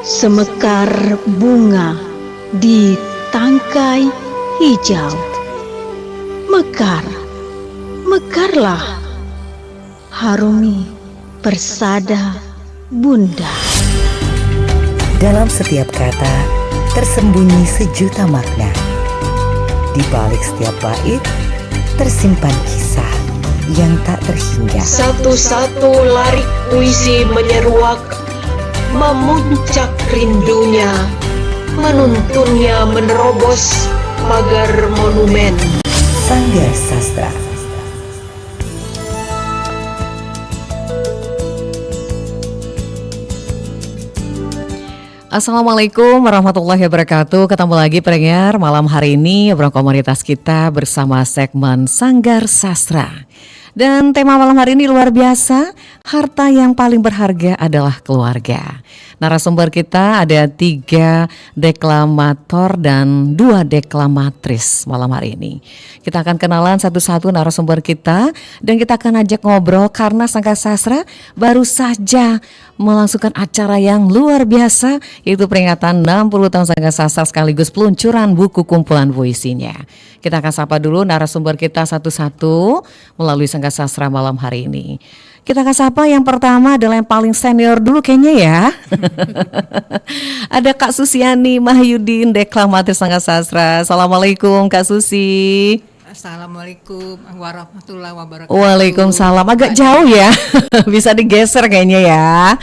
Semekar bunga di tangkai hijau. Mekar, mekarlah, harumi persada bunda. Dalam setiap kata tersembunyi sejuta makna. Di balik setiap bait tersimpan kisah yang tak terhingga. Satu-satu larik puisi menyeruak, memuncak rindunya, menuntunnya menerobos pagar monumen. Sanggar Sastra. Assalamualaikum warahmatullahi wabarakatuh. Ketemu lagi pendengar malam hari ini obrolan komunitas kita bersama segmen Sanggar Sastra. Dan tema malam hari ini luar biasa, harta yang paling berharga adalah keluarga. Narasumber kita ada 3 deklamator dan 2 deklamatrice malam hari ini. Kita akan kenalan satu-satu narasumber kita dan kita akan ajak ngobrol karena Sanggar Sastra baru saja melangsungkan acara yang luar biasa, yaitu peringatan 60 tahun Sanggar Sastra sekaligus peluncuran buku kumpulan puisinya. Kita akan sapa dulu narasumber kita satu-satu melalui Sanggar Sastra malam hari ini. Kita akan sapa yang pertama adalah yang paling senior dulu kayaknya ya. Ada Kak Susiani Mahyudin, deklamator Sanggar Sastra. Assalamualaikum Kak Susi. Assalamualaikum warahmatullahi wabarakatuh. Waalaikumsalam. Agak jauh ya. Bisa digeser kayaknya ya.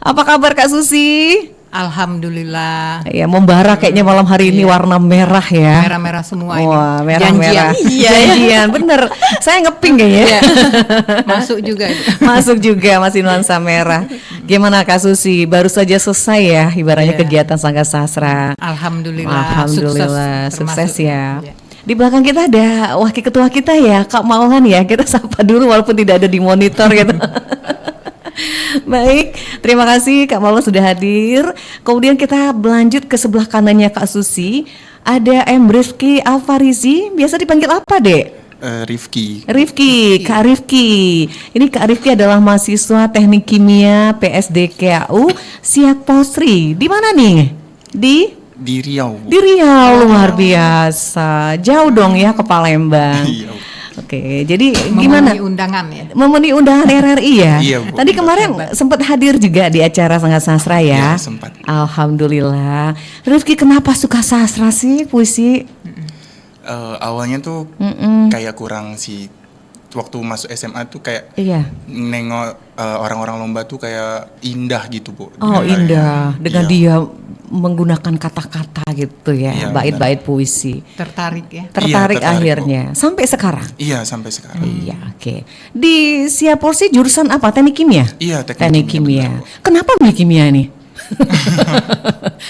Apa kabar Kak Susi? Alhamdulillah. Ya, membara kayaknya malam hari ini warna merah ya. Merah-merah semua ini. Wah, merah-merah. Janjian, bener. Saya ngeping kayaknya. Masuk juga itu. Masuk juga, masih nuansa merah. Gimana Kak Susi? Baru saja selesai ya ibaratnya kegiatan Sanggar Sastra. Alhamdulillah. Sukses ya. Di belakang kita ada wakil ketua kita ya, Kak Maulhan ya. Kita sapa dulu walaupun tidak ada di monitor gitu. Baik, terima kasih Kak Maulhan sudah hadir. Kemudian kita berlanjut ke sebelah kanannya Kak Susi. Ada M. Rifki Alfarizi, biasa dipanggil apa Dek? Rifki, Kak Rifki. Ini Kak Rifki adalah mahasiswa Teknik Kimia PSDKU Siak Posri. Di mana nih? di Riau. Di Riau, luar biasa. Jauh dong ya ke Palembang. Iya. Oke, jadi gimana? Memenuhi undangan ya. Memenuhi undangan RRI ya? Iya, Bu. Tadi kemarin sempat hadir juga di acara Sanggar Sastra ya? Iya, sempat. Alhamdulillah. Rifki, kenapa suka sastra sih, puisi? Awalnya tuh kayak kurang sih. Waktu masuk SMA tuh kayak nengok orang-orang lomba tuh kayak indah gitu, Bu. Oh, indah. Dengan Iya. dia menggunakan kata-kata gitu ya, Iya, bait-bait puisi. Tertarik ya. Tertarik tertarik, akhirnya. Sampai sekarang? Iya, sampai sekarang. Iya, oke. Di Siak Posri jurusan apa? Teknik kimia? Iya, Teknik kimia. benar, Bu. Kenapa milih kimia nih?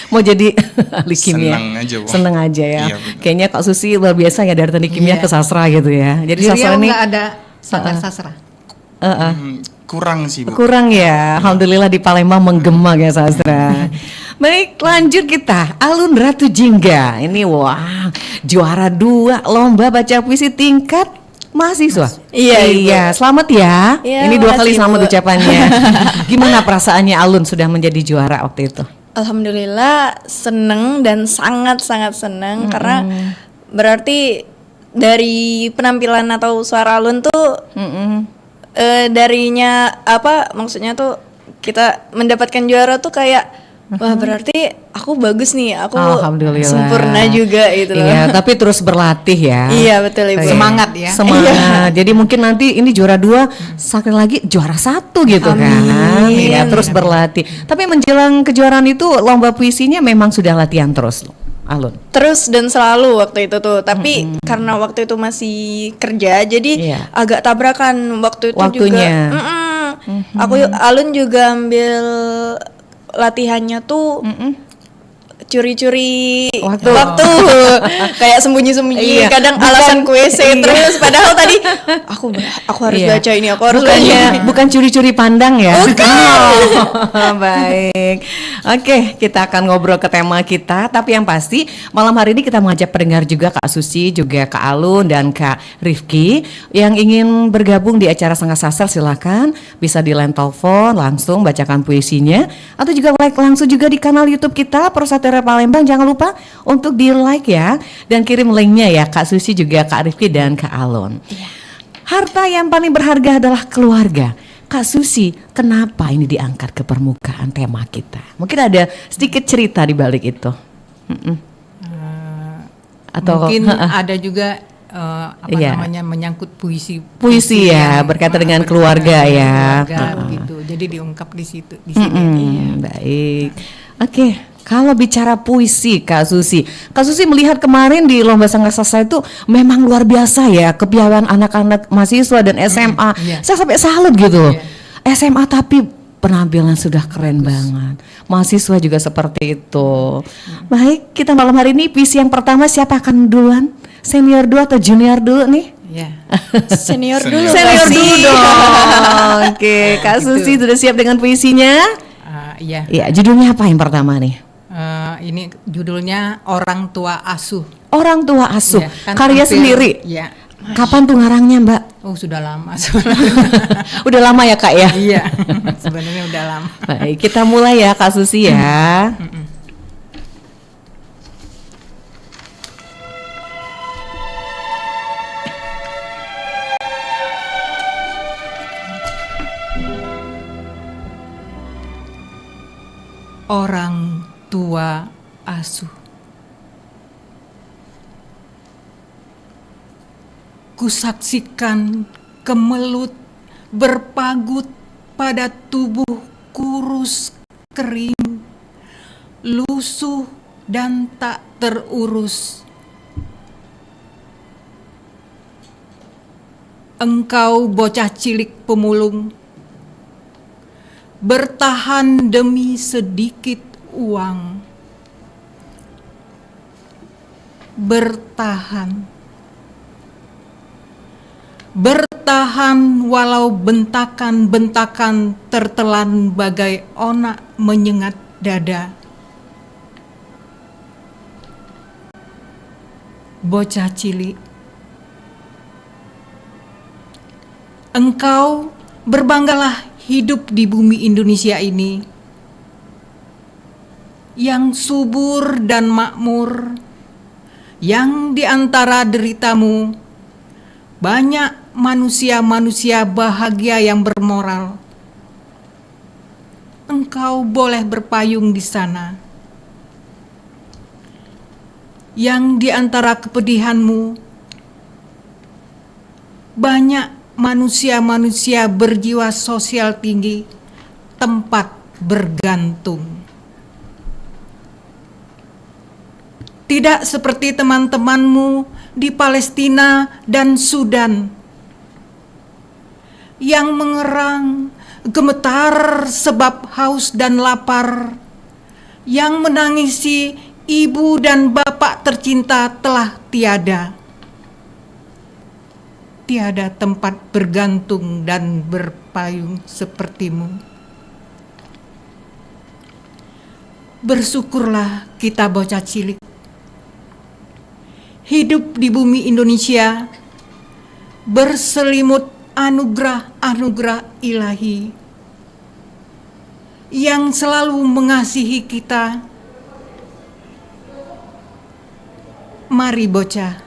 Mau jadi ahli kimia? Senang aja, Bu. Seneng aja ya. Iya, benar. Kayaknya Kak Susi luar biasa ya dari teknik kimia Iya. ke sastra gitu ya. Jadi Di sastra Riau ini nggak ada Sanggar Sastra. Kurang sih, Bu. kurang ya. Alhamdulillah di Palembang menggema ya sastra. Baik, lanjut kita. Alun Ratu Jingga. Ini wah, juara 2 lomba baca puisi tingkat mahasiswa. Iya, selamat ya. Iya, Ini 2 kali makasih, selamat Bu. ucapannya. Gimana perasaannya Alun sudah menjadi juara waktu itu? Alhamdulillah seneng dan sangat-sangat seneng karena berarti dari penampilan atau suara Alun tuh darinya apa maksudnya tuh kita mendapatkan juara tuh kayak wah berarti aku bagus nih, aku Alhamdulillah. sempurna juga gitu loh. Iya, tapi terus berlatih ya. Iya betul Ibu. Semangat ya. Semangat. Jadi mungkin nanti ini juara 2, sekali lagi juara 1 gitu kan. Iya, terus berlatih. Tapi menjelang kejuaraan itu lomba puisinya memang sudah latihan terus, Alun. Terus dan selalu waktu itu tuh, tapi karena waktu itu masih kerja, jadi Iya. agak tabrakan waktu itu Waktunya. juga. Alun juga ambil latihannya tuh curi-curi Waktu. kayak sembunyi-sembunyi Iya. kadang Bukan- alasan WC iya. terus padahal tadi aku harus Iya. baca ini, aku harus baca Bukannya ini. bukan curi-curi pandang ya? Baik. Oke, kita akan ngobrol ke tema kita. Tapi yang pasti malam hari ini kita mengajak pendengar juga Kak Susi, juga Kak Alun dan Kak Rifki yang ingin bergabung di acara Sanggar Sastra. Silakan bisa di line telepon langsung bacakan puisinya atau juga like langsung juga di kanal YouTube kita Persatuan Palembang. Jangan lupa untuk di like ya dan kirim linknya ya Kak Susi, juga Kak Rifki dan Kak Alun. Harta yang paling berharga adalah keluarga. Kak Susi, kenapa ini diangkat ke permukaan tema kita? Mungkin ada sedikit cerita di balik itu. Atau Mungkin ada juga Iya. menyangkut puisi puisi ya, yang berkaitan dengan berkaitan keluarga dengan ya. keluarga gitu. Jadi diungkap di situ di sini. Baik. Oke, kalau bicara puisi Kak Susi melihat kemarin di Lomba Sanggar Sastra itu memang luar biasa ya, kepiawaian anak-anak mahasiswa dan SMA. iya. Saya sampai salut gitu. SMA tapi penampilan sudah keren banget. Mahasiswa juga seperti itu. Baik, kita malam hari ini puisi yang pertama siapa akan duluan? Senior dulu atau junior dulu nih? Ya. Senior dulu. Senior pasti. dulu dong. Oke, Kak Susi sudah siap dengan puisinya? Iya. Iya, judulnya apa yang pertama nih? Ini judulnya Orang Tua Asuh. Orang Tua Asuh, Ya, kan karya hampir- sendiri. Iya. Kapan tuh ngarangnya Mbak? Oh, sudah lama. Udah lama ya Kak ya? Iya. Sebenarnya udah lama. Baik, kita mulai ya Kak Susi ya. Orang Tua Asuh. Kusaksikan kemelut berpagut pada tubuh kurus kering, lusuh dan tak terurus. Engkau bocah cilik pemulung, bertahan demi sedikit uang. Bertahan walau bentakan-bentakan tertelan bagai onak menyengat dada. Bocah cilik, engkau berbanggalah hidup di bumi Indonesia ini yang subur dan makmur, yang di antara deritamu banyak manusia-manusia bahagia yang bermoral. Engkau boleh berpayung di sana, yang di antara kepedihanmu banyak manusia-manusia berjiwa sosial tinggi, tempat bergantung. Tidak seperti teman-temanmu di Palestina dan Sudan yang mengerang, gemetar sebab haus dan lapar, yang menangisi ibu dan bapak tercinta telah tiada. Tiada tempat bergantung dan berpayung sepertimu. Bersyukurlah kita bocah cilik, hidup di bumi Indonesia berselimut anugerah-anugerah ilahi yang selalu mengasihi kita. Mari bocah,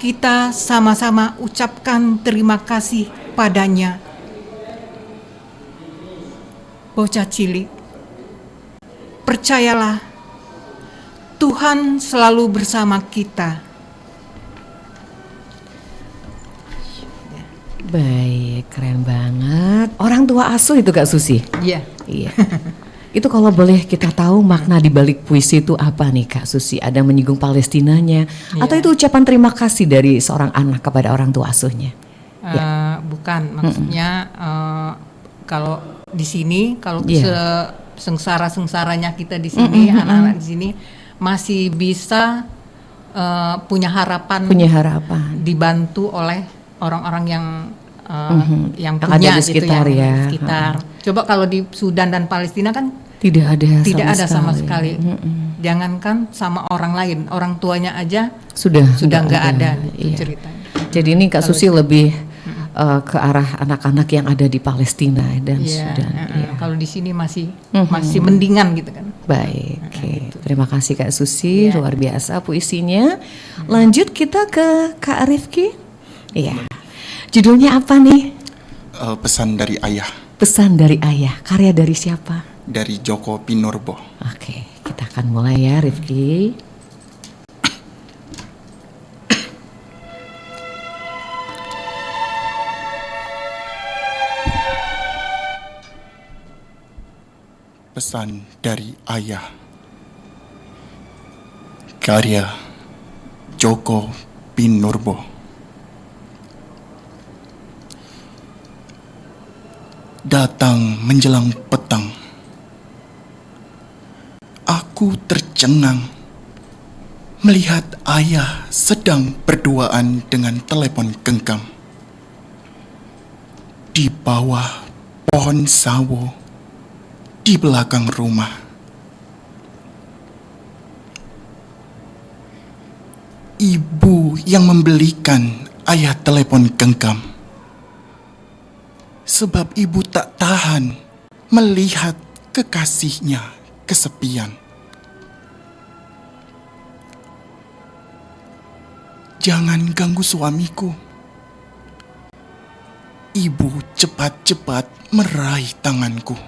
kita sama-sama ucapkan terima kasih padanya. Bocah cilik, percayalah, Tuhan selalu bersama kita. Baik, keren banget. Orang tua asuh itu Kak Susi. Iya. Iya. Itu kalau boleh kita tahu makna di balik puisi itu apa nih Kak Susi? Ada menyinggung Palestinanya atau itu ucapan terima kasih dari seorang anak kepada orang tua asuhnya? Bukan, maksudnya kalau di sini kalau sengsara-sengsaranya kita di sini, anak-anak di sini masih bisa punya harapan dibantu oleh orang-orang yang punya ada di gitu, sekitar yang ya. di sekitar. Coba kalau di Sudan dan Palestina kan tidak ada sama sekali. Jangankan sama orang lain, orang tuanya aja sudah nggak ada iya. ceritanya. Jadi ini Kak Susi lebih ke arah anak-anak yang ada di Palestina dan Sudan. Iya. Kalau di sini masih mendingan gitu kan. Baik, terima kasih Kak Susi, luar biasa puisinya. Lanjut kita ke Kak Rifki. Iya. Judulnya apa nih? Pesan dari Ayah. Pesan dari Ayah. Karya dari siapa? Dari Joko Pinurbo. Oke, kita akan mulai ya Rifki. Pesan dari Ayah. Karya Joko Pinurbo. Datang menjelang petang, aku tercengang melihat ayah sedang berduaan dengan telepon genggam di bawah pohon sawo di belakang rumah. Ibu yang membelikan ayah telepon genggam, sebab ibu tak tahan melihat kekasihnya kesepian. Jangan ganggu suamiku. Ibu cepat-cepat meraih tanganku.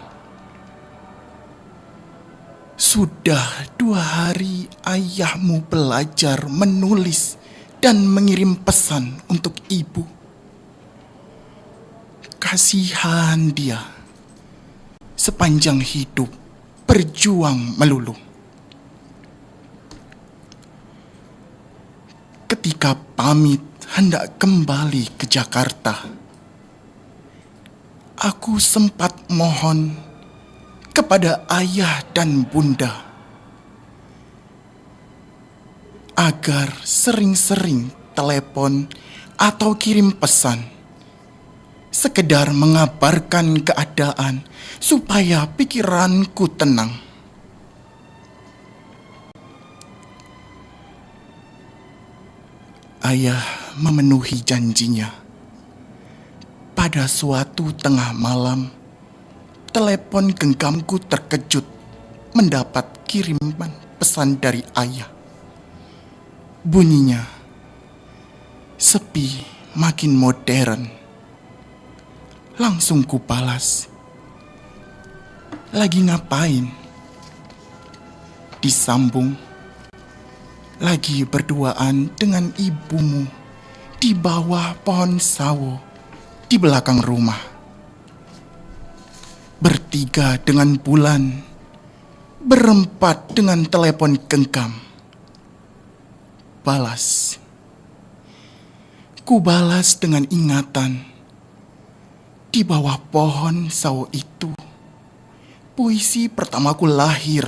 Sudah 2 hari ayahmu belajar menulis dan mengirim pesan untuk ibu. Kasihan dia. Sepanjang hidup berjuang melulu. Ketika pamit hendak kembali ke Jakarta, aku sempat mohon kepada ayah dan bunda agar sering-sering telepon atau kirim pesan, sekedar mengabarkan keadaan supaya pikiranku tenang. Ayah memenuhi janjinya. Pada suatu tengah malam, telepon genggamku terkejut mendapat kiriman pesan dari ayah. Bunyinya sepi makin modern. Langsung kubalas. Lagi ngapain? Disambung. Lagi berduaan dengan ibumu di bawah pohon sawo di belakang rumah. Bertiga dengan bulan, berempat dengan telepon genggam. Balas. Ku balas dengan ingatan. Di bawah pohon sawo itu, puisi pertamaku lahir.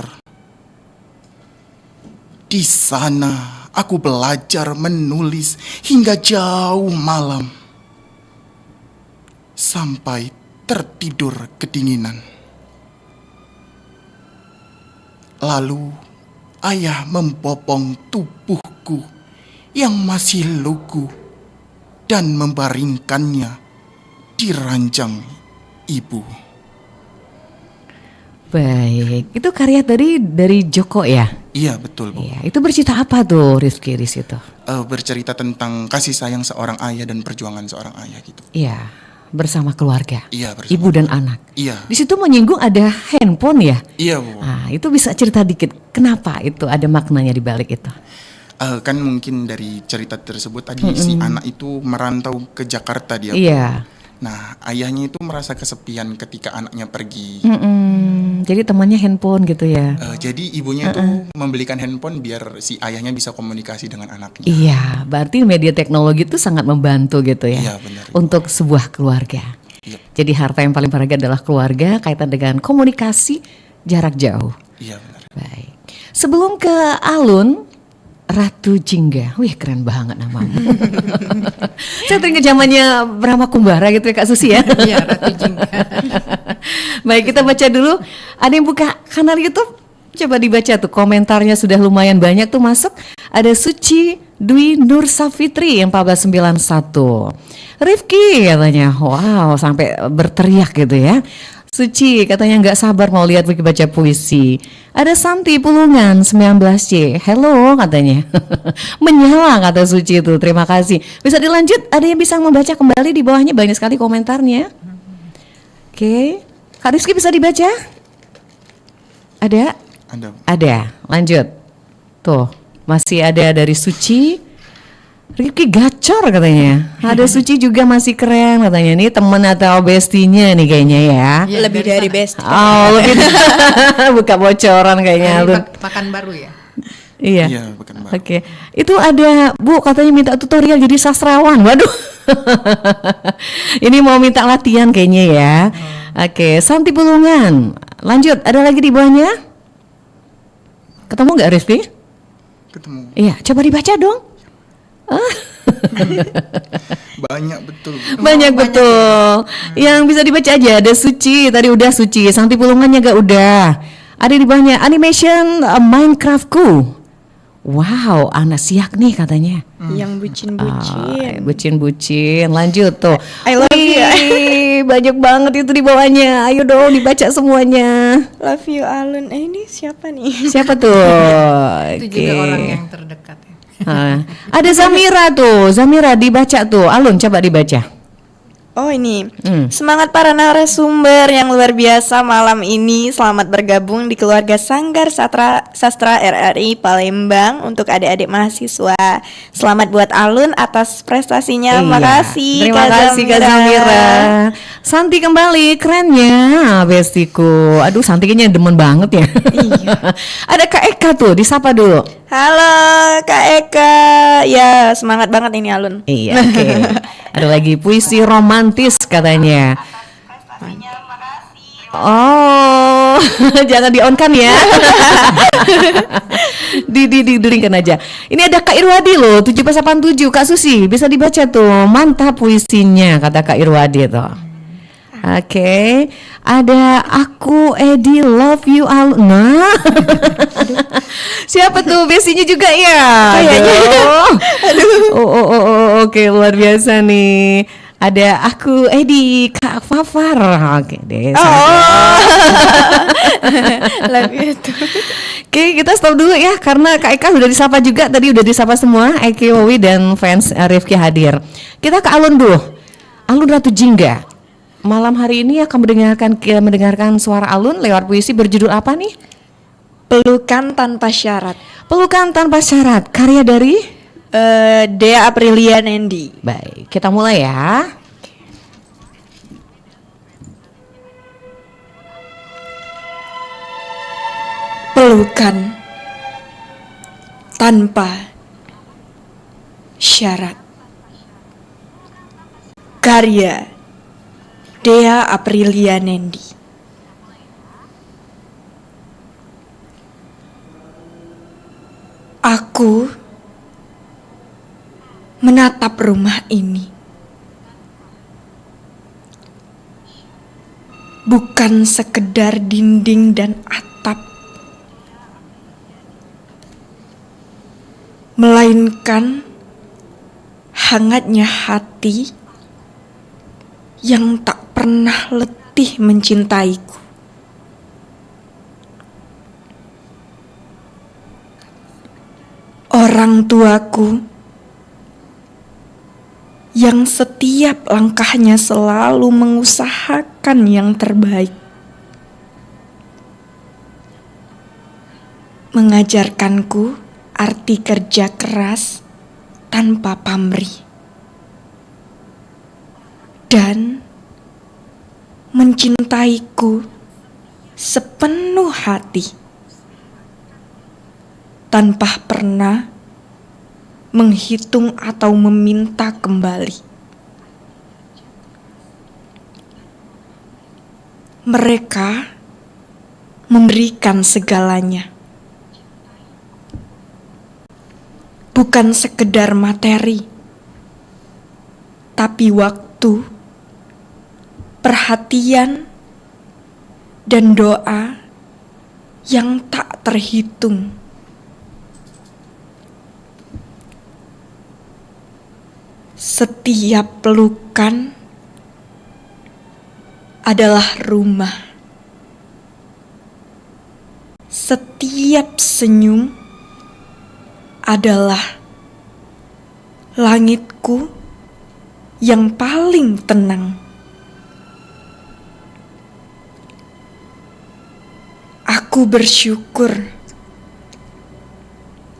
Di sana aku belajar menulis hingga jauh malam. Sampai tertidur kedinginan. Lalu ayah membopong tubuhku yang masih lugu dan membaringkannya di ranjang ibu. Baik, itu karya dari Joko ya? Iya betul Bu. Iya, itu bercerita apa tuh Rifki di situ? Bercerita tentang kasih sayang seorang ayah dan perjuangan seorang ayah gitu. Iya, bersama keluarga. Iya bersama. Ibu dan anak. Iya. Di situ menyinggung ada handphone ya? Iya Bu. Nah, itu bisa cerita dikit. Kenapa itu ada maknanya di balik itu? Kan mungkin dari cerita tersebut tadi si anak itu merantau ke Jakarta dia. Iya. Nah, ayahnya itu merasa kesepian ketika anaknya pergi. Jadi temannya handphone gitu ya? Jadi ibunya itu membelikan handphone biar si ayahnya bisa komunikasi dengan anaknya. Iya, berarti media teknologi itu sangat membantu gitu ya? Iya benar. Untuk sebuah keluarga. Yep. Jadi harta yang paling berharga adalah keluarga, kaitan dengan komunikasi jarak jauh. Iya benar. Baik. Sebelum ke Alun, Ratu Jingga. Wih, keren banget namamu. Saya teringat zamannya Brahma Kumbara gitu ya Kak Susi ya. Iya, Ratu Jingga. Baik, kita baca dulu. Ada yang buka kanal YouTube? Coba dibaca tuh, komentarnya sudah lumayan banyak tuh masuk. Ada Suci Dwi Nur Safitri yang 1491. Rifki katanya, wow, sampai berteriak gitu ya. Suci katanya nggak sabar mau lihat Rifki baca puisi. Ada Santi Pulungan 19C, hello katanya. Menyala kata Suci itu, terima kasih. Bisa dilanjut, ada yang bisa membaca kembali di bawahnya, banyak sekali komentarnya. Oke, Kak Rizky bisa dibaca? Ada? Ada, lanjut. Tuh, masih ada dari Suci. Rifki gacor katanya. Ada Suci juga masih keren katanya. Ini temen atau bestinya nih kayaknya ya. Ya, lebih dari best. Oh, lebih. Buka bocoran kayaknya. Pakan baru ya? Iya. Iya, bukan Mbak. Oke. Itu ada Bu katanya minta tutorial jadi sastrawan. Waduh. Ini mau minta latihan kayaknya ya. Oke, Santi Pulungan. Lanjut, ada lagi di bawahnya? Ketemu nggak Rizky? Ketemu. Iya, coba dibaca dong. Banyak betul. Banyak betul. Yang bisa dibaca aja. Ada Suci, tadi udah Suci. Santi Pulungannya gak udah. Ada di bawahnya animation Minecraftku. Wow, anak siak nih katanya. Yang bucin-bucin. Bucin-bucin. Lanjut tuh. I love you. Wih, banyak banget itu di bawahnya. Ayo dong dibaca semuanya. Love you Alun. Ini siapa nih? Siapa tuh? Itu juga orang yang terdekat ya. Ada Zamira tuh. Zamira dibaca tuh. Alun coba dibaca. Oh ini, semangat para narasumber yang luar biasa malam ini. Selamat bergabung di keluarga Sanggar Sastra RRI Palembang untuk adik-adik mahasiswa. Selamat buat Alun atas prestasinya. Makasih Terima kasih Kak Zamira. Santi kembali, kerennya bestiku. Aduh, Santi kayaknya demen banget ya. Iya. Ada Kak Eka tuh, disapa dulu. Halo Kak Eka. Ya semangat banget ini Alun. Iya, oke. Ada lagi puisi romantis katanya. Oh, jangan di on kan ya. Dilingkan aja. Ini ada Kak Irwadi loh, 787 Kak Susi, bisa dibaca tuh. Mantap puisinya kata Kak Irwadi tuh. Oke, ada aku Edi love you all. Nah, siapa tuh besinya juga ya? Aduh. Oke, luar biasa nih. Ada aku Edi Kak Fafar. Oke deh. Love you too. Oke, kita stop dulu ya karena Kak Eka sudah disapa juga. Tadi udah disapa semua. Eki Wowi dan fans Rifki hadir. Kita ke Alun dulu. Alun Ratu Jingga. Malam hari ini akan mendengarkan suara Alun lewat puisi berjudul apa nih? Pelukan tanpa syarat. Pelukan tanpa syarat, karya dari Dea Aprilia Nendi. Baik, kita mulai ya. Pelukan tanpa syarat. Karya Dea Aprilia Nendi. Aku menatap rumah ini. Bukan sekedar dinding dan atap, melainkan hangatnya hati yang tak pernah letih mencintaiku. Orang tuaku yang setiap langkahnya selalu mengusahakan yang terbaik, mengajarkanku arti kerja keras tanpa pamrih, dan mencintaiku sepenuh hati tanpa pernah menghitung atau meminta kembali. Mereka memberikan segalanya. Bukan sekedar materi, tapi waktu, perhatian, dan doa yang tak terhitung. Setiap pelukan adalah rumah. Setiap senyum adalah langitku yang paling tenang. Aku bersyukur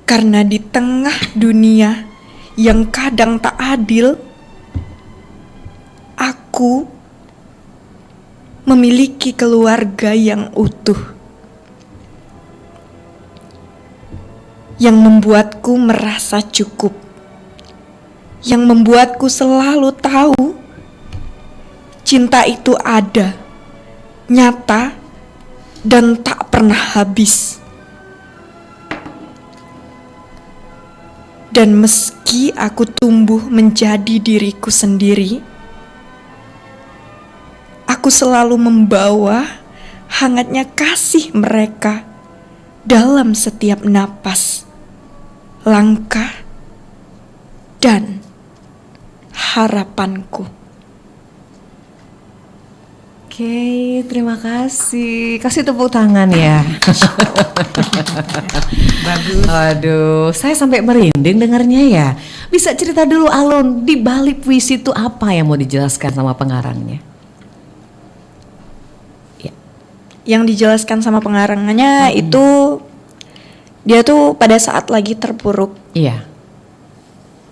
karena di tengah dunia yang kadang tak adil, aku memiliki keluarga yang utuh, yang membuatku merasa cukup, yang membuatku selalu tahu cinta itu ada, nyata, dan tak pernah habis. Dan meski aku tumbuh menjadi diriku sendiri, aku selalu membawa hangatnya kasih mereka dalam setiap napas, langkah, dan harapanku. Oke, terima kasih. Kasih tepuk tangan ya. Bagus. Aduh, saya sampai merinding dengarnya ya. Bisa cerita dulu Alun, di balik puisi itu apa yang mau dijelaskan sama pengarangnya? Ya. Yang dijelaskan sama pengarangnya itu dia tuh pada saat lagi terpuruk, Iya.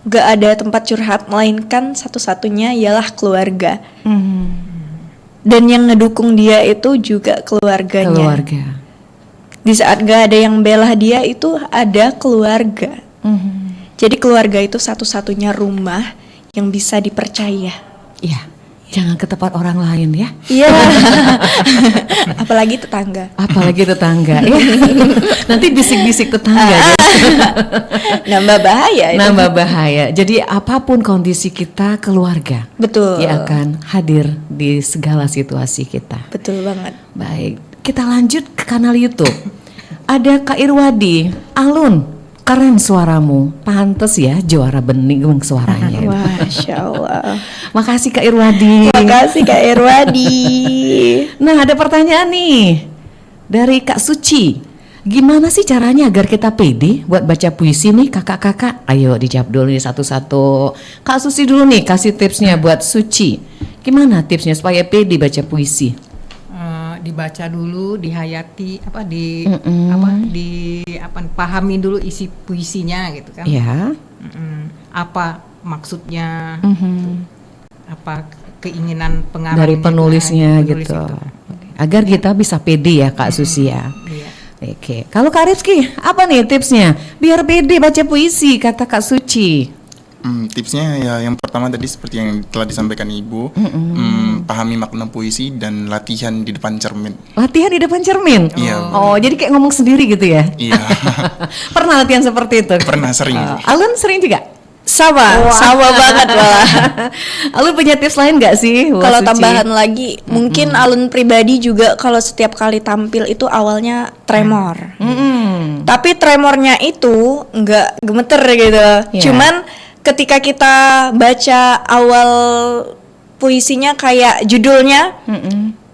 gak ada tempat curhat melainkan satu-satunya ialah keluarga. Dan yang ngedukung dia itu juga keluarganya. Keluarga. Di saat gak ada yang bela dia itu ada keluarga. Jadi keluarga itu satu-satunya rumah yang bisa dipercaya. Iya. Jangan ke tempat orang lain ya. Iya. Apalagi tetangga. Apalagi tetangga ya. Nanti bisik-bisik tetangga. Nambah bahaya itu. Nambah bahaya. Jadi apapun kondisi kita, keluarga Betul. ya akan hadir di segala situasi kita. Betul banget. Baik, kita lanjut ke kanal YouTube. Ada Kak Irwadi, Alun, keren suaramu, pantes ya juara bening suaranya. Masya Allah. Makasih Kak Irwadi. Makasih Kak Irwadi. Nah, ada pertanyaan nih dari Kak Suci. Gimana sih caranya agar kita pede buat baca puisi nih kakak-kakak? Ayo dijawab dulu nih satu-satu. Kak Suci dulu nih kasih tipsnya buat Suci. Gimana tipsnya supaya pede baca puisi? Dibaca dulu, dihayati, pahami dulu isi puisinya gitu kan? Ya. Apa maksudnya? Apa keinginan pengarang Dari penulisnya penulis gitu. itu. Agar kita bisa pede ya Kak Susi ya. Iya. Oke. Kalau Kak Rizky, apa nih tipsnya biar pede baca puisi kata Kak Suci? Tipsnya ya yang pertama tadi seperti yang telah disampaikan Ibu, pahami makna puisi dan latihan di depan cermin. Latihan di depan cermin? Iya. Oh, jadi kayak ngomong sendiri gitu ya? Iya. Pernah latihan seperti itu? Pernah, sering. Alun sering juga? Sama banget malah. Alun punya tips lain gak sih? Kalau tambahan lagi, mungkin Alun pribadi juga kalau setiap kali tampil itu awalnya tremor. Tapi tremornya itu nggak gemeter gitu. Yeah. Cuman ketika kita baca awal puisinya kayak judulnya,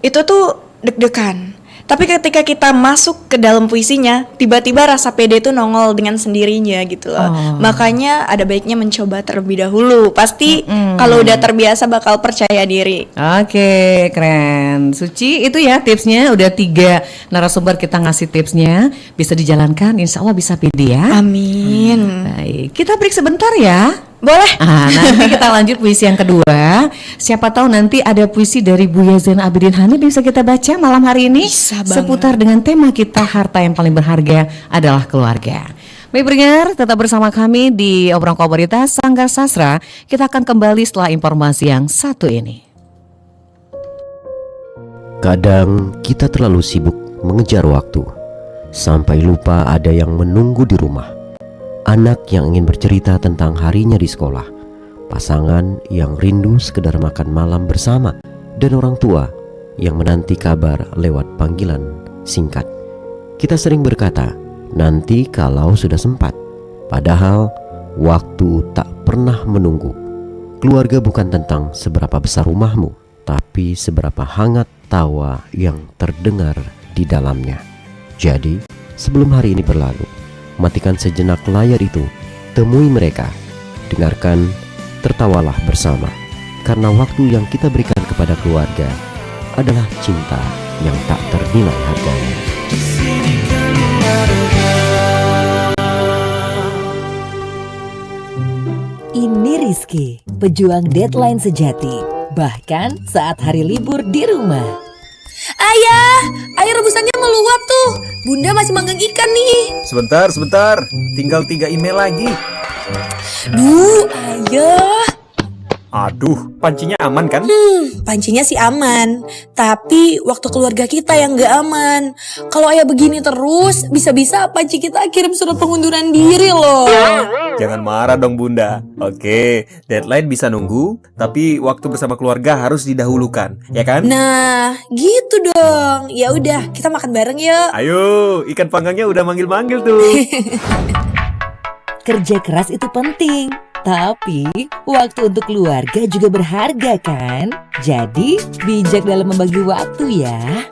itu tuh deg-degan. Tapi ketika kita masuk ke dalam puisinya, tiba-tiba rasa pede itu nongol dengan sendirinya gitu loh. Makanya ada baiknya mencoba terlebih dahulu. Pasti kalau udah terbiasa bakal percaya diri. Oke, keren. Suci, itu ya tipsnya. Udah 3 narasumber kita ngasih tipsnya. Bisa dijalankan, insya Allah bisa pede ya. Amin. Baik, kita break sebentar ya. Boleh. Nanti kita lanjut puisi yang kedua. Siapa tahu nanti ada puisi dari Buya Zain Abidin Hamid bisa kita baca malam hari ini. Bisa banget. Seputar dengan tema kita, harta yang paling berharga adalah keluarga. Baik pendengar, tetap bersama kami di Obrolan Komunitas Sanggar Sastra. Kita akan kembali setelah informasi yang satu ini. Kadang kita terlalu sibuk mengejar waktu, sampai lupa ada yang menunggu di rumah. Anak yang ingin bercerita tentang harinya di sekolah, pasangan yang rindu sekedar makan malam bersama, dan orang tua yang menanti kabar lewat panggilan singkat. Kita sering berkata, nanti kalau sudah sempat. Padahal waktu tak pernah menunggu. Keluarga bukan tentang seberapa besar rumahmu, tapi seberapa hangat tawa yang terdengar di dalamnya. Jadi, sebelum hari ini berlalu, matikan sejenak layar itu, temui mereka, dengarkan, tertawalah bersama. Karena waktu yang kita berikan kepada keluarga adalah cinta yang tak ternilai harganya. Ini Rizky, pejuang deadline sejati. Bahkan saat hari libur di rumah. Ayah, air rebusannya meluap tuh. Bunda masih manggang ikan nih. Sebentar. Tinggal 3 email lagi. Duh, ayah. Aduh, pancinya aman kan? Pancinya sih aman. Tapi waktu keluarga kita yang gak aman. Kalau ayah begini terus, bisa-bisa panci kita kirim surat pengunduran diri loh. Jangan marah dong Bunda. Oke, deadline bisa nunggu, tapi waktu bersama keluarga harus didahulukan, ya kan? Nah, gitu dong. Ya udah, kita makan bareng yuk. Ayo, ikan panggangnya udah manggil-manggil tuh. Kerja keras itu penting, tapi waktu untuk keluarga juga berharga kan? Jadi bijak dalam membagi waktu ya.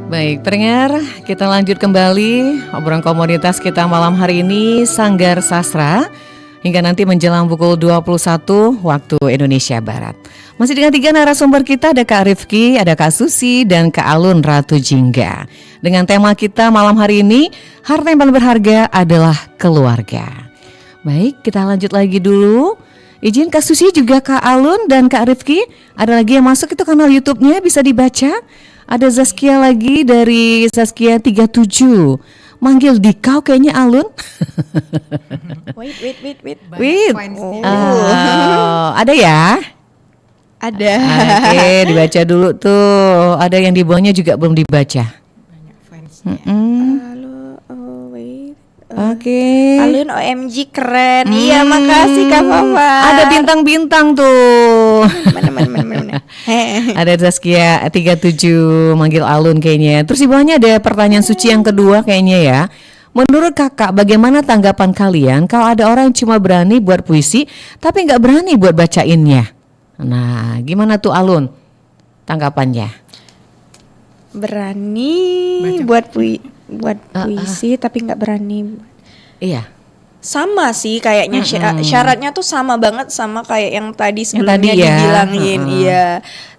Baik, pendengar, kita lanjut kembali obrolan komunitas kita malam hari ini Sanggar Sastra hingga nanti menjelang pukul 21 waktu Indonesia Barat. Masih dengan 3 narasumber kita, ada Kak Rifki, ada Kak Susi, dan Kak Alun Ratu Jingga. Dengan tema kita malam hari ini, harta yang paling berharga adalah keluarga. Baik, kita lanjut lagi dulu. Izin Kak Susi juga Kak Alun dan Kak Rifki, ada lagi yang masuk itu kanal YouTube-nya bisa dibaca. Ada Zaskia lagi dari Zaskia 37. Manggil Dikau kayaknya Alun. Wait. Ada ya? Ada. Oke, dibaca dulu tuh. Ada yang di bawahnya juga belum dibaca. Oke. Alun OMG keren. Iya, makasih Kak Papa. Ada bintang-bintang tuh. Mana. Ada Zaskia 37 manggil Alun kayaknya. Terus di bawahnya ada pertanyaan suci yang kedua kayaknya ya. Menurut kakak, bagaimana tanggapan kalian kalau ada orang yang cuma berani buat puisi tapi nggak berani buat bacainnya? Nah, gimana tuh Alun tanggapannya? Berani buat puisi tapi nggak berani. Iya. Sama sih kayaknya syaratnya tuh sama banget sama kayak yang tadi sebelumnya ya. dibilangin. Iya.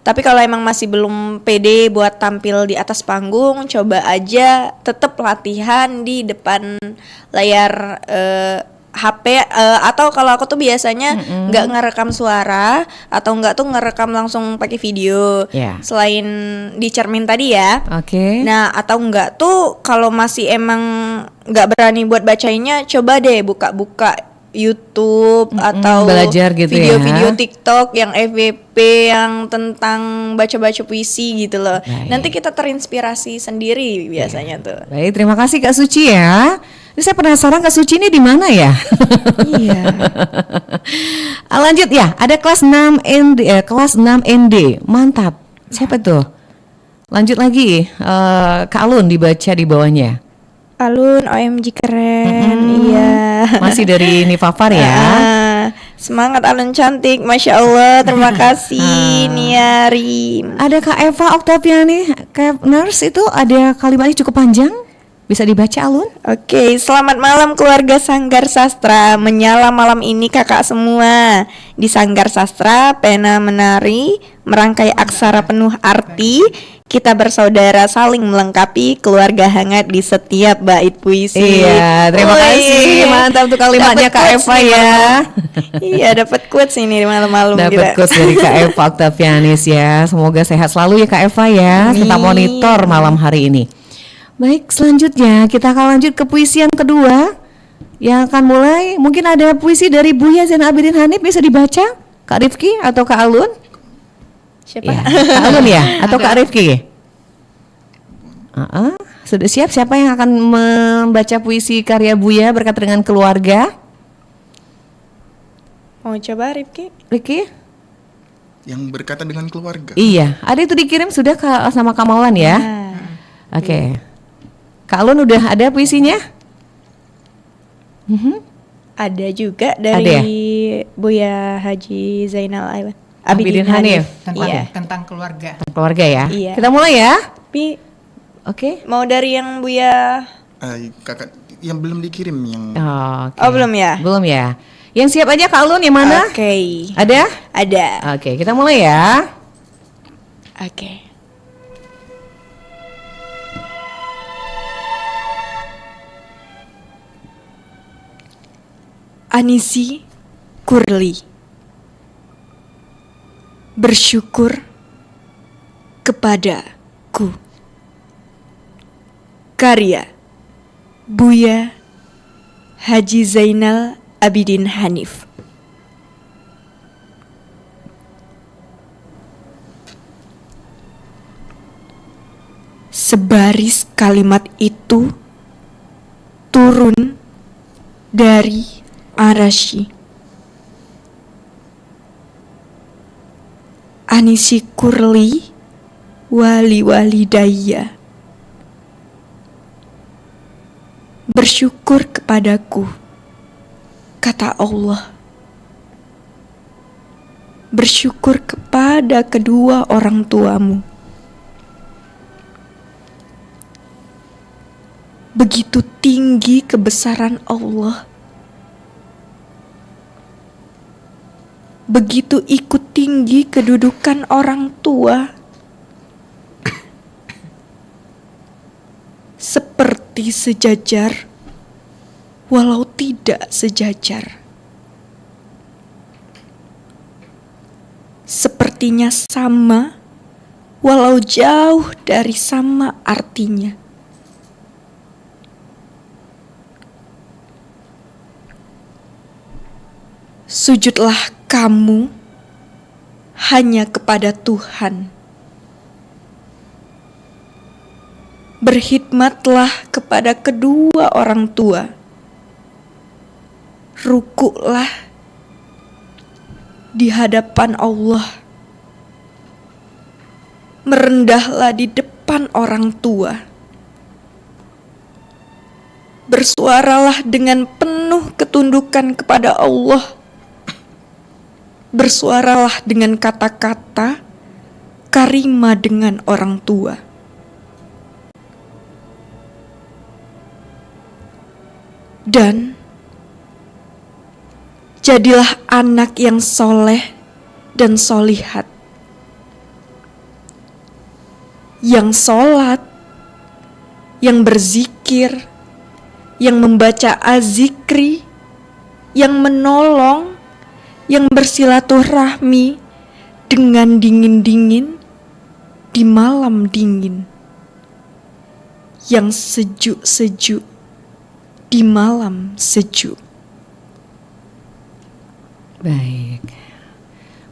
Tapi kalau emang masih belum pede buat tampil di atas panggung, coba aja tetap latihan di depan layar HP atau kalau aku tuh biasanya nggak ngerekam suara atau nggak tuh ngerekam langsung pakai video selain di cermin tadi ya. Oke. Nah atau nggak tuh kalau masih emang nggak berani buat bacainnya, coba deh buka-buka YouTube atau belajar gitu video-video TikTok yang FYP yang tentang baca-baca puisi gitu loh. Nanti kita terinspirasi sendiri biasanya tuh. Baik, terima kasih Kak Suci ya. Ini saya penasaran Kak Suci ini di mana ya? Iya. Lanjut ya, ada kelas 6 ND, kelas 6 ND. Mantap. Siapa tuh? Lanjut lagi. Kak Alun dibaca di bawahnya. Alun OMG keren. Iya. Masih dari Nifafar ya. Semangat Alun cantik, Masya Allah. Terima kasih Nia Rim. Ada Kak Eva Oktaviani, Kak Nurse itu ada kalimatnya cukup panjang. Bisa dibaca Alun? Oke, selamat malam keluarga Sanggar Sastra. Menyala malam ini kakak semua. Di Sanggar Sastra, pena menari, merangkai aksara penuh arti. Kita bersaudara saling melengkapi, keluarga hangat di setiap bait puisi. Iya, terima kasih. Mantap tuh kalimatnya Kak Eva ya. Iya, dapat quotes ini malam-malam. Dapat quotes dari Kak Eva Oktavianis ya. Semoga sehat selalu ya Kak Eva ya. Tetap monitor malam hari ini. Baik, selanjutnya kita akan lanjut ke puisi yang kedua. yang akan mulai. Mungkin ada puisi dari Buya Zainal Abidin Hanif, bisa dibaca Kak Rifki atau Kak Alun? Siapa? Ya, Kak Alun ya atau Kak Rifki? Sudah siap, siapa yang akan membaca puisi karya Buya berkaitan dengan keluarga? Mau coba Rifki? Rifki? Yang berkaitan dengan keluarga. Iya, ada itu dikirim sudah sama Kak Maulan ya? Oke. Kak Alun udah ada puisinya? Ada juga dari Buya Haji Zainal Abidin Hanif. Tentang keluarga. Keluarga ya. Iya. Kita mulai ya. Tapi Oke. mau dari yang Buya Kakak yang belum dikirim yang. Oke. Oh, belum ya? Belum ya. Yang siap aja Kak Alun, yang mana? Oke. Ada? Ada. Oke, kita mulai ya. Oke. Anisi Kurli. Bersyukur kepadaku. Karya Buya Haji Zainal Abidin Hanif. Sebaris kalimat itu turun dari arasy. Anisi Kurli wali walidayya. Bersyukur kepadaku, kata Allah. Bersyukur kepada kedua orang tuamu. Begitu tinggi kebesaran Allah. Begitu ikut tinggi kedudukan orang tua. Seperti sejajar, walau tidak sejajar. Sepertinya sama, walau jauh dari sama artinya. Sujudlah kamu hanya kepada Tuhan. Berkhidmatlah kepada kedua orang tua. Rukuklah di hadapan Allah. Merendahlah di depan orang tua. Bersuaralah dengan penuh ketundukan kepada Allah. Bersuaralah dengan kata-kata karimah dengan orang tua. Dan jadilah anak yang soleh dan solihat, yang sholat, yang berzikir, yang membaca azikri, yang menolong, yang bersilaturahmi dengan dingin-dingin di malam dingin, yang sejuk-sejuk di malam sejuk. Baik.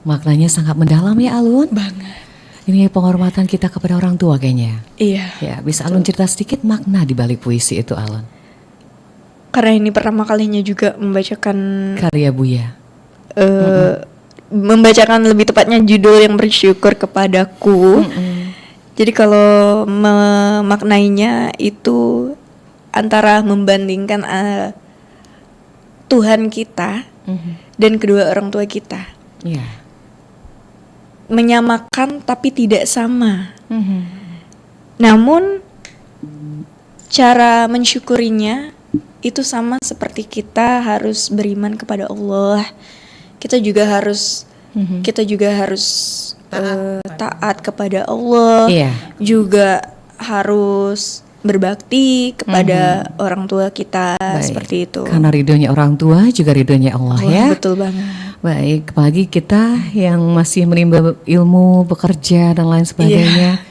Maknanya sangat mendalam ya Alun. Banget. Ini penghormatan kita kepada orang tua kayaknya. Iya. Ya, bisa Alun cerita sedikit makna di balik puisi itu Alun? Karena ini pertama kalinya juga membacakan karya Buya. Membacakan lebih tepatnya judul yang bersyukur kepadaku. Jadi kalau memaknainya itu antara membandingkan Tuhan kita dan kedua orang tua kita. Menyamakan tapi tidak sama. Namun cara mensyukurinya itu sama seperti kita harus beriman kepada Allah. Kita juga harus taat kepada Allah. Juga harus berbakti kepada orang tua kita. Baik. Seperti itu. Karena ridhonya orang tua juga ridhonya Allah. Wah, ya. Betul banget. Baik, apalagi kita yang masih menimba ilmu, bekerja dan lain sebagainya,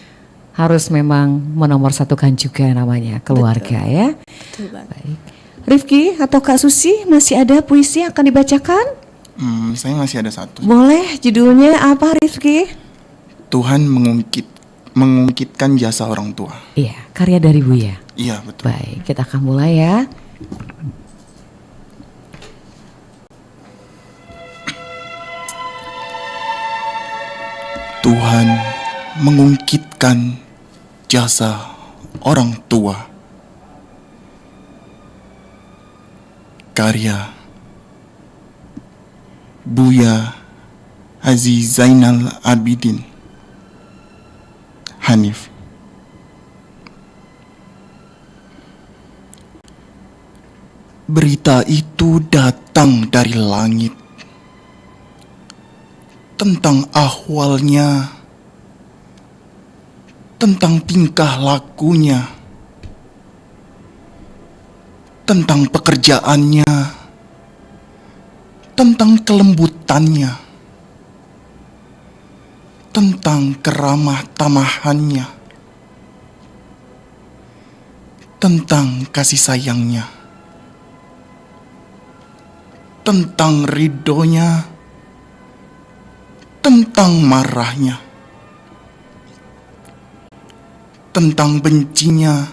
harus memang menomorsatukan juga namanya keluarga. Betul. Ya. Betul banget. Baik. Rifki atau Kak Susi, masih ada puisi yang akan dibacakan? Saya masih ada satu. Boleh, judulnya apa Rifki? Tuhan mengungkitkan jasa orang tua. Iya, karya dari Buya. Iya, betul. Baik, kita akan mulai ya. Tuhan mengungkitkan jasa orang tua. Karya Buya Haji Zainal Abidin Hanif. Berita itu datang dari langit tentang ahwalnya, tentang tingkah lakunya, tentang pekerjaannya, tentang kelembutannya, tentang keramah tamahannya, tentang kasih sayangnya, tentang ridhonya, tentang marahnya, tentang bencinya,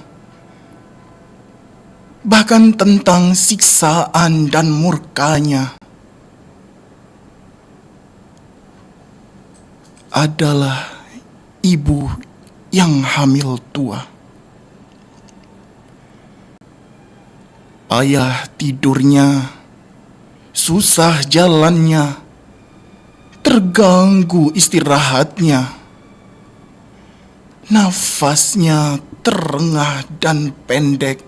bahkan tentang siksaan dan murkanya. Adalah ibu yang hamil tua. Ayah tidurnya, susah jalannya, terganggu istirahatnya. Nafasnya terengah dan pendek,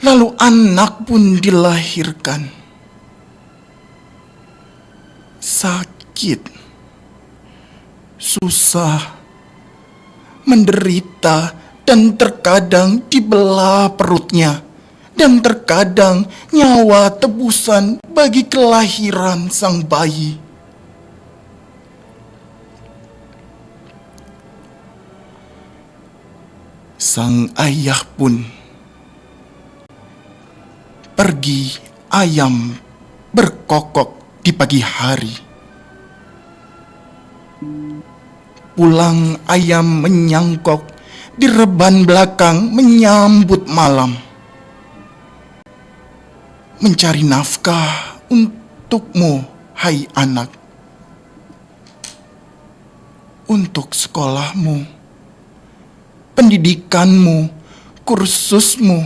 lalu anak pun dilahirkan. Sakit, susah, menderita, dan terkadang dibelah perutnya, dan terkadang nyawa tebusan bagi kelahiran sang bayi. Sang ayah pun pergi ayam berkokok di pagi hari. Pulang ayam menyangkok di reban belakang menyambut malam. Mencari nafkah untukmu, hai anak. Untuk sekolahmu, pendidikanmu, kursusmu,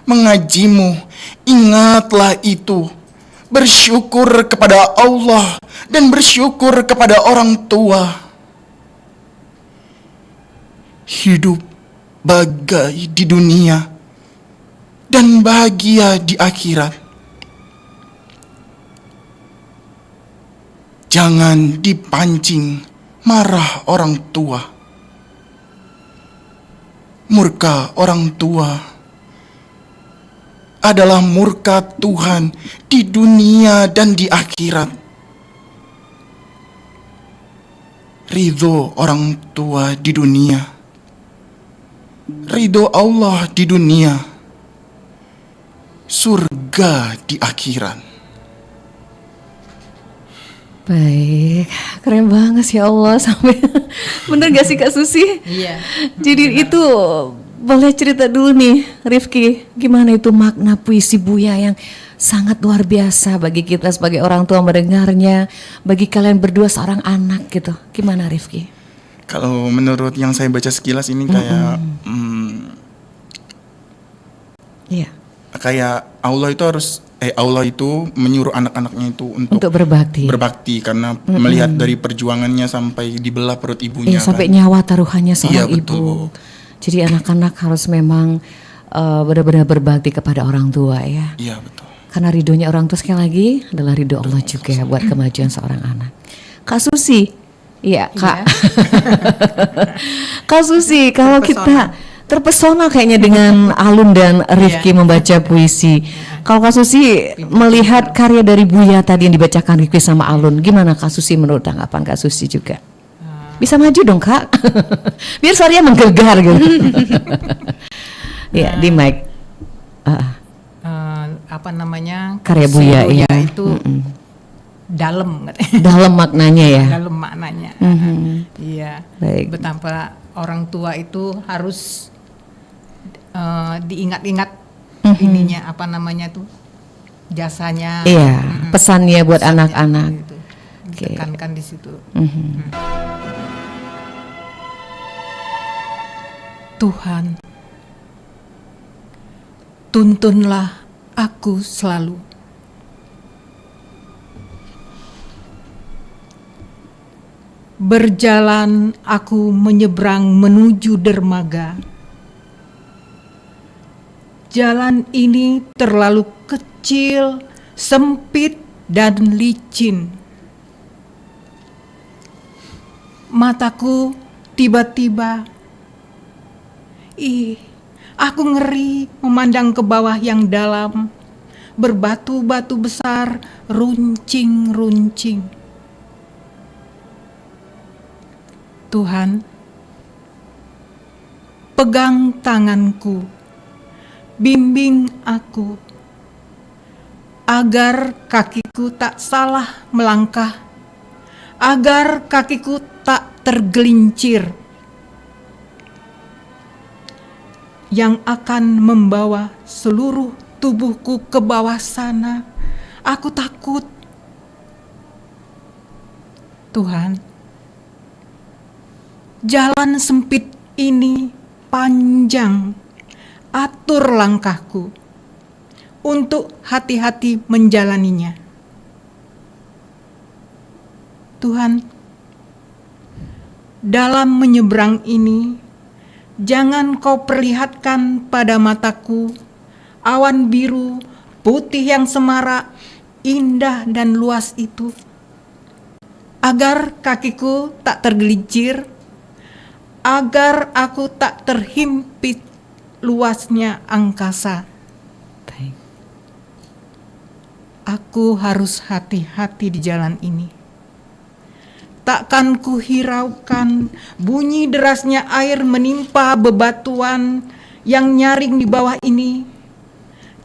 mengajimu, ingatlah itu. Bersyukur kepada Allah dan bersyukur kepada orang tua. Hidup bagai di dunia dan bahagia di akhirat. Jangan dipancing marah orang tua. Murka orang tua adalah murka Tuhan di dunia dan di akhirat. Ridho orang tua di dunia, ridho Allah di dunia, surga di akhirat. Baik, keren banget sih, ya Allah, sampai bener gak sih Kak Susi? Iya. Jadi benar. Itu boleh cerita dulu nih Rifki, gimana itu makna puisi Buya yang sangat luar biasa bagi kita sebagai orang tua mendengarnya, bagi kalian berdua seorang anak gitu, gimana Rifki? Kalau menurut yang saya baca sekilas ini kayak kayak Allah itu menyuruh anak-anaknya itu untuk berbakti karena melihat dari perjuangannya sampai dibelah perut ibunya. Iya, sampai nyawa taruhannya seorang ibu. Jadi anak-anak harus memang benar-benar berbakti kepada orang tua ya. Iya, betul. Karena ridhonya orang tua sekali lagi adalah ridho Allah juga buat kemajuan seorang anak. Kak Susi, iya Kak. Kak Susi, kalau kita terpesona kayaknya dengan Alun dan Rifki membaca puisi. Kalau Kak Susi melihat karya dari Buya tadi yang dibacakan Rifki sama Alun, gimana Kak Susi menurut tanggapan Kak Susi juga? Bisa maju dong Kak, biar suaranya menggelegar gitu. Ya di mic. karya Buya ya itu dalam katanya. Dalam maknanya ya. Dalam maknanya. Iya. Baik. Betapa orang tua itu harus diingat-ingat ininya tuh jasanya. Iya, pesannya buat anak-anak. Gitu. Ditekankan di situ. Tuhan, tuntunlah aku selalu. Berjalan aku menyeberang menuju dermaga. Jalan ini terlalu kecil, sempit, dan licin. Mataku tiba-tiba, aku ngeri memandang ke bawah yang dalam, berbatu-batu besar, runcing-runcing. Tuhan, pegang tanganku, bimbing aku, agar kakiku tak salah melangkah, agar kakiku tak tergelincir, yang akan membawa seluruh tubuhku ke bawah sana. Aku takut. Tuhan, jalan sempit ini panjang. Atur langkahku untuk hati-hati menjalaninya. Tuhan, dalam menyeberang ini, jangan Kau perlihatkan pada mataku awan biru, putih yang semarak, indah dan luas itu, agar kakiku tak tergelincir, agar aku tak terhimpit luasnya angkasa. Aku harus hati-hati di jalan ini. Takkan ku hiraukan bunyi derasnya air menimpa bebatuan yang nyaring di bawah ini.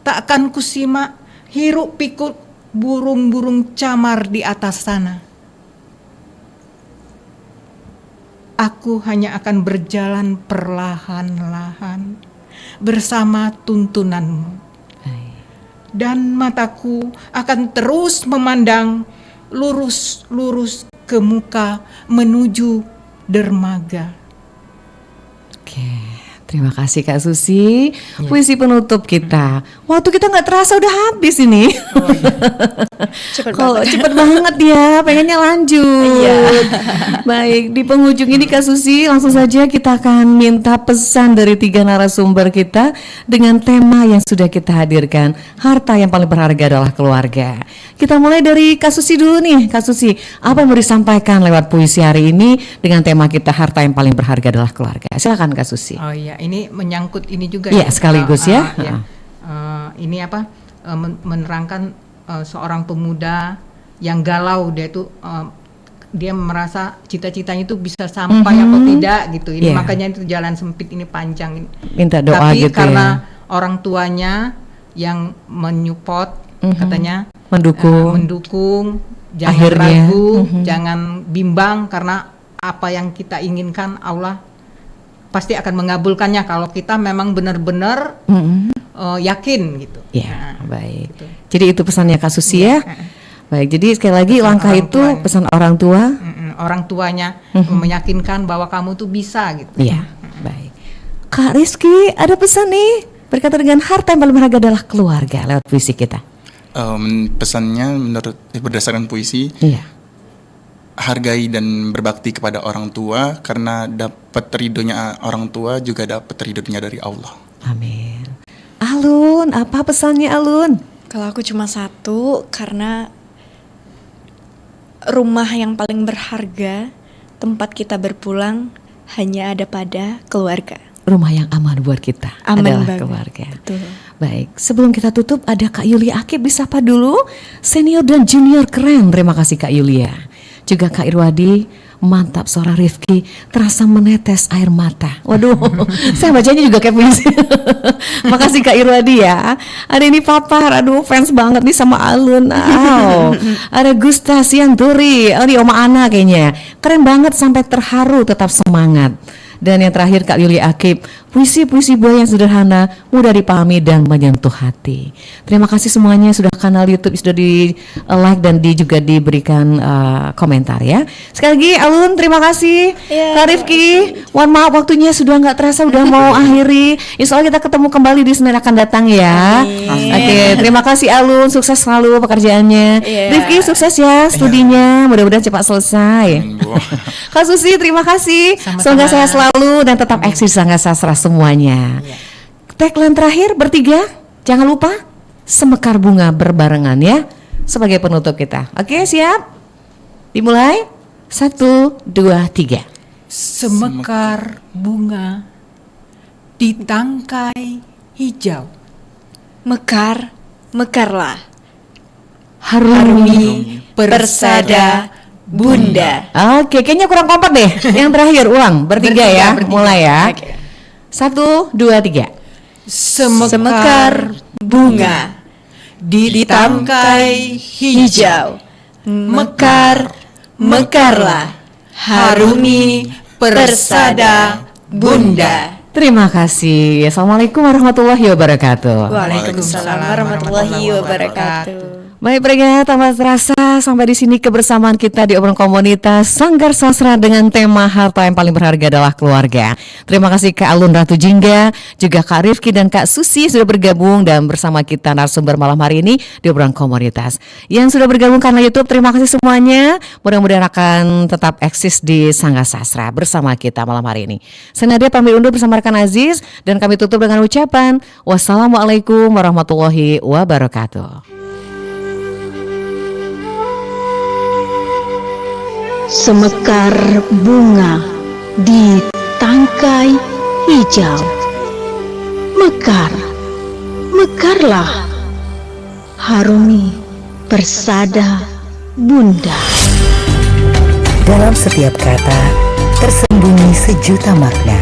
Takkan ku simak hiruk pikuk burung-burung camar di atas sana. Aku hanya akan berjalan perlahan-lahan bersama tuntunanmu. Dan mataku akan terus memandang lurus-lurus ke muka menuju dermaga. Oke, terima kasih Kak Susi. Puisi penutup kita. Waktu kita nggak terasa udah habis ini. Cepet banget ya, pengennya lanjut. Baik, di penghujung ini Kak Susi, langsung saja kita akan minta pesan dari 3 narasumber kita dengan tema yang sudah kita hadirkan. Harta yang paling berharga adalah keluarga. Kita mulai dari Kak Susi dulu nih. Kak Susi, apa yang mau disampaikan lewat puisi hari ini dengan tema kita harta yang paling berharga adalah keluarga? Silakan Kak Susi. Oh iya, ini menyangkut ini juga ya. Sekaligus ya. Ini menerangkan seorang pemuda yang galau, dia itu dia merasa cita-citanya itu bisa sampai atau tidak gitu. Ini makanya itu jalan sempit ini panjang. Minta doa tapi gitu karena orang tuanya yang menyupport, katanya mendukung, jangan akhirnya, ragu, jangan bimbang, karena apa yang kita inginkan Allah pasti akan mengabulkannya kalau kita memang benar-benar yakin gitu. Ya, baik. Gitu. Jadi itu pesannya Kak Susi ya. Baik, jadi sekali lagi pesan langkah itu tuanya. Pesan orang tua. Orang tuanya meyakinkan bahwa kamu tuh bisa gitu. Iya, baik. Kak Rizky, ada pesan nih berkaitan dengan harta yang paling berharga adalah keluarga lewat puisi kita. Pesannya menurut berdasarkan puisi, hargai dan berbakti kepada orang tua, karena dapat ridhonya orang tua juga dapat ridhonya dari Allah. Amin. Alun, apa pesannya Alun? Kalau aku cuma satu, karena rumah yang paling berharga, tempat kita berpulang hanya ada pada keluarga. Rumah yang aman buat kita adalah banget. Keluarga. Betul. Baik, sebelum kita tutup ada Kak Yulia Akib, disapa dulu. Senior dan junior keren, terima kasih Kak Yulia. Juga Kak Irwadi, Mantap, suara Rifki terasa menetes air mata. Waduh, saya bacanya juga kayak puisi. Makasih Kak Irwadi ya. Ada ini Papa, aduh fans banget nih sama Alun. Ada Gusta Sianturi, ini Oma Ana kayaknya. Keren banget sampai terharu, tetap semangat. Dan yang terakhir Kak Yuli Akib, puisi-puisi buah yang sederhana, mudah dipahami dan menyentuh hati. Terima kasih semuanya sudah kanal YouTube sudah di like dan juga diberikan komentar ya. Sekali lagi Alun terima kasih. Kak Rifki, mohon maaf waktunya sudah nggak terasa, udah mau akhiri. Insya Allah kita ketemu kembali di Senin akan datang ya. Oke, terima kasih Alun, sukses selalu pekerjaannya. Rifki sukses ya studinya, mudah-mudahan cepat selesai. Kak Susi terima kasih. Semoga saya selalu dan tetap eksis Sanggar Sastra semuanya. Tagline terakhir bertiga, jangan lupa semekar bunga berbarengan ya sebagai penutup kita. Oke, siap? Dimulai. 1, 2, 3. Semekar bunga di tangkai hijau. Mekar, mekarlah. Harumi Persada Bunda. Oke, kayaknya kurang kompak deh. Yang terakhir ulang bertiga ya. Mulai ya. 1, 2, 3. Semekar bunga di tangkai hijau. Mekar, mekarlah. Harumi Persada Bunda. Terima kasih. Assalamualaikum warahmatullahi wabarakatuh. Waalaikumsalam warahmatullahi wabarakatuh. Baik pendengar, tambah terasa sampai di sini kebersamaan kita di obrolan komunitas Sanggar Sastra dengan tema harta yang paling berharga adalah keluarga. Terima kasih Kak Alun Ratu Jingga, juga Kak Rifki dan Kak Susi sudah bergabung dan bersama kita narasumber malam hari ini di obrolan komunitas. Yang sudah bergabung karena YouTube, terima kasih semuanya. Mudah-mudahan akan tetap eksis di Sanggar Sastra bersama kita malam hari ini. Saya Nadia pamit undur bersama rekan Aziz dan kami tutup dengan ucapan wassalamualaikum warahmatullahi wabarakatuh. Semekar bunga di tangkai hijau. Mekar, mekarlah. Harumi persada Bunda. Dalam setiap kata tersembunyi sejuta makna.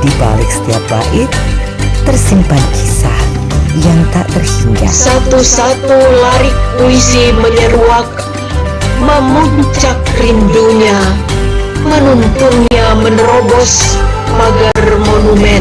Di balik setiap bait tersimpan kisah yang tak terhingga. Satu-satu larik puisi menyeruak, memuncak rindunya, menuntunnya menerobos pagar monumen.